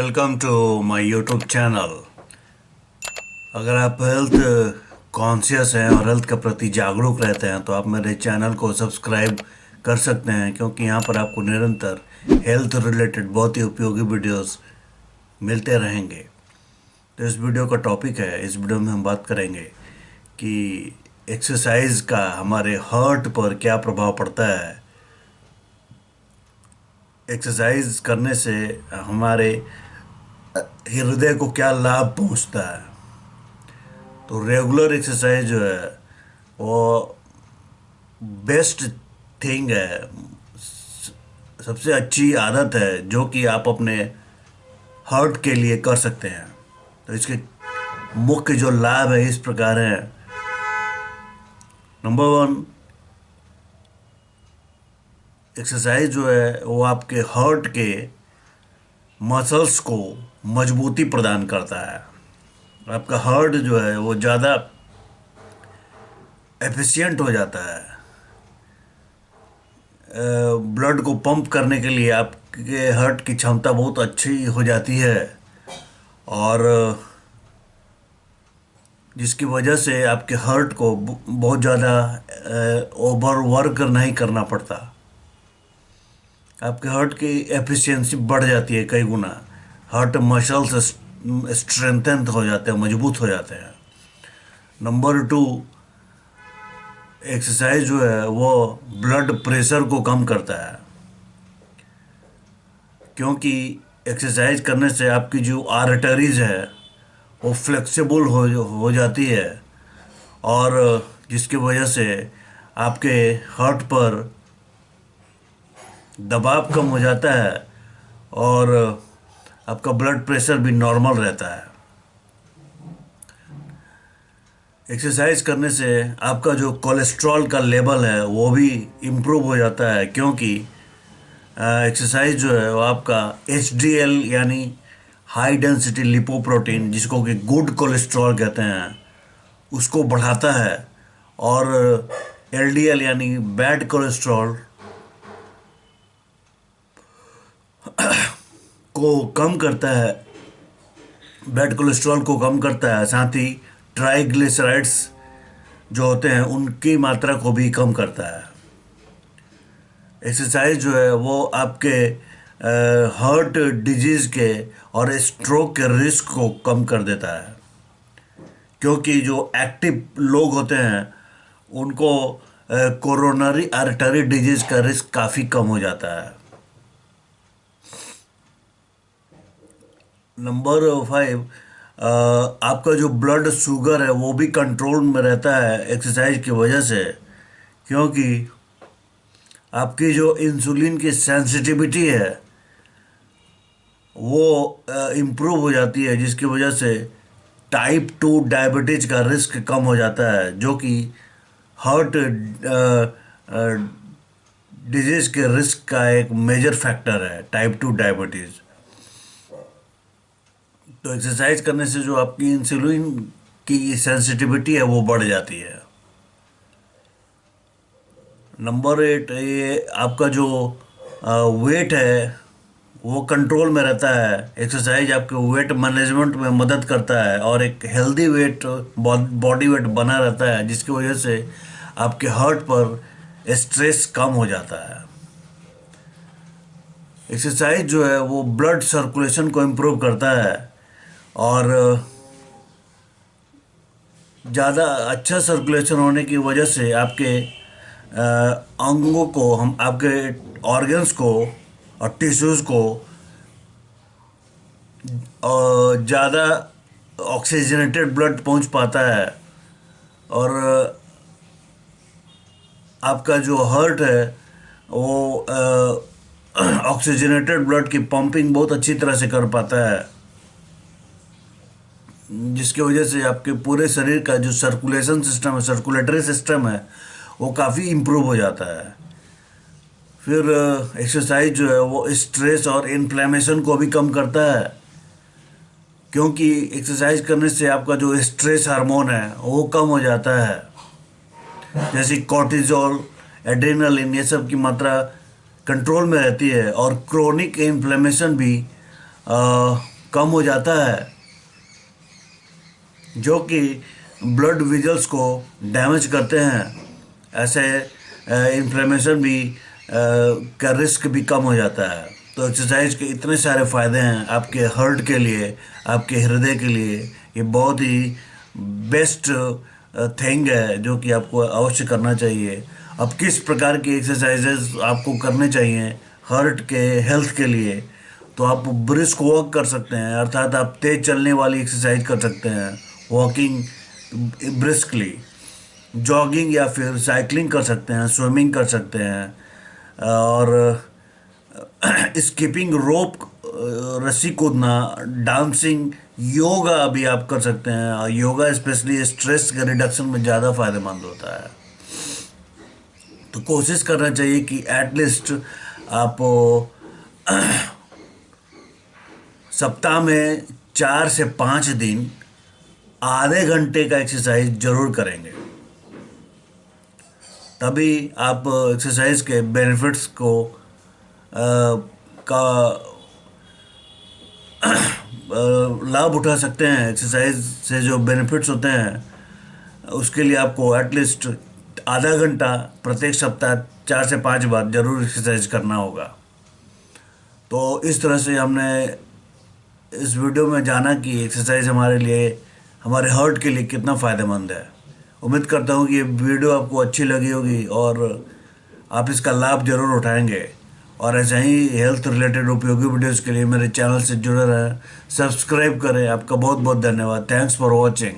Welcome to my YouTube channel. अगर आप health conscious हैं और हेल्थ के प्रति जागरूक रहते हैं तो आप मेरे चैनल को सब्सक्राइब कर सकते हैं, क्योंकि यहाँ पर आपको निरंतर हेल्थ रिलेटेड बहुत ही उपयोगी वीडियोस मिलते रहेंगे। तो इस वीडियो का टॉपिक है, इस वीडियो में हम बात करेंगे कि एक्सरसाइज का हमारे हार्ट पर क्या प्रभाव पड़ता है। एक्सरसाइज करने से हमारे हृदय को क्या लाभ पहुंचता है। तो रेगुलर एक्सरसाइज जो है वो बेस्ट थिंग है, सबसे अच्छी आदत है जो कि आप अपने हार्ट के लिए कर सकते हैं। तो इसके मुख्य जो लाभ है इस प्रकार हैं। नंबर वन, एक्सरसाइज जो है वो आपके हार्ट के मसल्स को मजबूती प्रदान करता है। आपका हार्ट जो है वो ज़्यादा एफिशिएंट हो जाता है। ब्लड को पंप करने के लिए आपके हार्ट की क्षमता बहुत अच्छी हो जाती है, और जिसकी वजह से आपके हार्ट को बहुत ज़्यादा ओवर वर्क नहीं करना पड़ता। आपके हार्ट की एफिशिएंसी बढ़ जाती है कई गुना। हार्ट मसल्स स्ट्रेंथन हो जाते हैं, मजबूत हो जाते हैं। नंबर टू, एक्सरसाइज जो है वो ब्लड प्रेशर को कम करता है, क्योंकि एक्सरसाइज करने से आपकी जो आर्टरीज है वो फ्लेक्सिबल हो जाती है, और जिसकी वजह से आपके हार्ट पर दबाव कम हो जाता है और आपका ब्लड प्रेशर भी नॉर्मल रहता है। एक्सरसाइज करने से आपका जो कोलेस्ट्रॉल का लेवल है वो भी इम्प्रूव हो जाता है, क्योंकि एक्सरसाइज जो है वो आपका HDL यानी हाई डेंसिटी लिपोप्रोटीन, जिसको कि गुड कोलेस्ट्रॉल कहते हैं, उसको बढ़ाता है, और LDL यानी बैड कोलेस्ट्रॉल को कम करता है। बैड कोलेस्ट्रॉल को कम करता है, साथ ही ट्राइग्लिसराइड्स जो होते हैं उनकी मात्रा को भी कम करता है। एक्सरसाइज जो है वो आपके हार्ट डिजीज के और स्ट्रोक के रिस्क को कम कर देता है, क्योंकि जो एक्टिव लोग होते हैं उनको कोरोनरी आर्टरी डिजीज का रिस्क काफ़ी कम हो जाता है। नंबर 5, आपका जो ब्लड शुगर है वो भी कंट्रोल में रहता है एक्सरसाइज की वजह से, क्योंकि आपकी जो इंसुलिन की सेंसिटिविटी है वो इम्प्रूव हो जाती है, जिसकी वजह से टाइप 2 डायबिटीज का रिस्क कम हो जाता है, जो कि हार्ट डिजीज के रिस्क का एक मेजर फैक्टर है, टाइप 2 डायबिटीज़। तो एक्सरसाइज करने से जो आपकी इंसुलिन की सेंसिटिविटी है वो बढ़ जाती है। नंबर 8, ये आपका जो वेट है वो कंट्रोल में रहता है। एक्सरसाइज आपके वेट मैनेजमेंट में मदद करता है, और एक हेल्दी वेट बॉडी वेट बना रहता है, जिसकी वजह से आपके हार्ट पर स्ट्रेस कम हो जाता है। एक्सरसाइज जो है वो ब्लड सर्कुलेशन को इम्प्रूव करता है, और ज़्यादा अच्छा सर्कुलेशन होने की वजह से आपके अंगों को, हम आपके ऑर्गन्स को और टिश्यूज़ को ज़्यादा ऑक्सीजनेटेड ब्लड पहुंच पाता है, और आपका जो हार्ट है वो ऑक्सीजनेटेड ब्लड की पंपिंग बहुत अच्छी तरह से कर पाता है, जिसकी वजह से आपके पूरे शरीर का जो सर्कुलेशन सिस्टम है, सर्कुलेटरी सिस्टम है, वो काफ़ी इम्प्रूव हो जाता है। फिर एक्सरसाइज जो है वो स्ट्रेस और इन्फ्लेमेशन को भी कम करता है, क्योंकि एक्सरसाइज करने से आपका जो स्ट्रेस हार्मोन है वो कम हो जाता है, जैसे कॉर्टिजोल, एड्रेनालिन, ये सब की मात्रा कंट्रोल में रहती है, और क्रोनिक इन्फ्लेमेशन भी कम हो जाता है, जो कि ब्लड वेजल्स को डैमेज करते हैं। ऐसे इन्फ्लेमेशन भी का रिस्क भी कम हो जाता है। तो एक्सरसाइज के इतने सारे फ़ायदे हैं आपके हार्ट के लिए, आपके हृदय के लिए। ये बहुत ही बेस्ट थिंग है जो कि आपको अवश्य करना चाहिए। अब किस प्रकार की एक्सरसाइजेज आपको करने चाहिए हार्ट के हेल्थ के लिए, तो आप ब्रिस्क वॉक कर सकते हैं, अर्थात आप तेज चलने वाली एक्सरसाइज कर सकते हैं, वॉकिंग ब्रिस्कली। जॉगिंग या फिर साइकिलिंग कर सकते हैं, स्विमिंग कर सकते हैं, और स्किपिंग रोप, रस्सी कूदना, डांसिंग, योगा भी आप कर सकते हैं। और योगा स्पेशली स्ट्रेस के रिडक्शन में ज़्यादा फायदेमंद होता है। तो कोशिश करना चाहिए कि एटलीस्ट आप सप्ताह में 4 से 5 दिन आधे घंटे का एक्सरसाइज जरूर करेंगे, तभी आप एक्सरसाइज के बेनिफिट्स को का लाभ उठा सकते हैं। एक्सरसाइज से जो बेनिफिट्स होते हैं उसके लिए आपको एटलीस्ट आधा घंटा प्रत्येक सप्ताह 4 से 5 बार जरूर एक्सरसाइज करना होगा। तो इस तरह से हमने इस वीडियो में जाना कि एक्सरसाइज हमारे लिए, हमारे हार्ट के लिए कितना फ़ायदेमंद है। उम्मीद करता हूँ कि ये वीडियो आपको अच्छी लगी होगी और आप इसका लाभ जरूर उठाएंगे। और ऐसे ही हेल्थ रिलेटेड उपयोगी वीडियोस के लिए मेरे चैनल से जुड़े रहें, सब्सक्राइब करें। आपका बहुत बहुत धन्यवाद। Thanks for watching.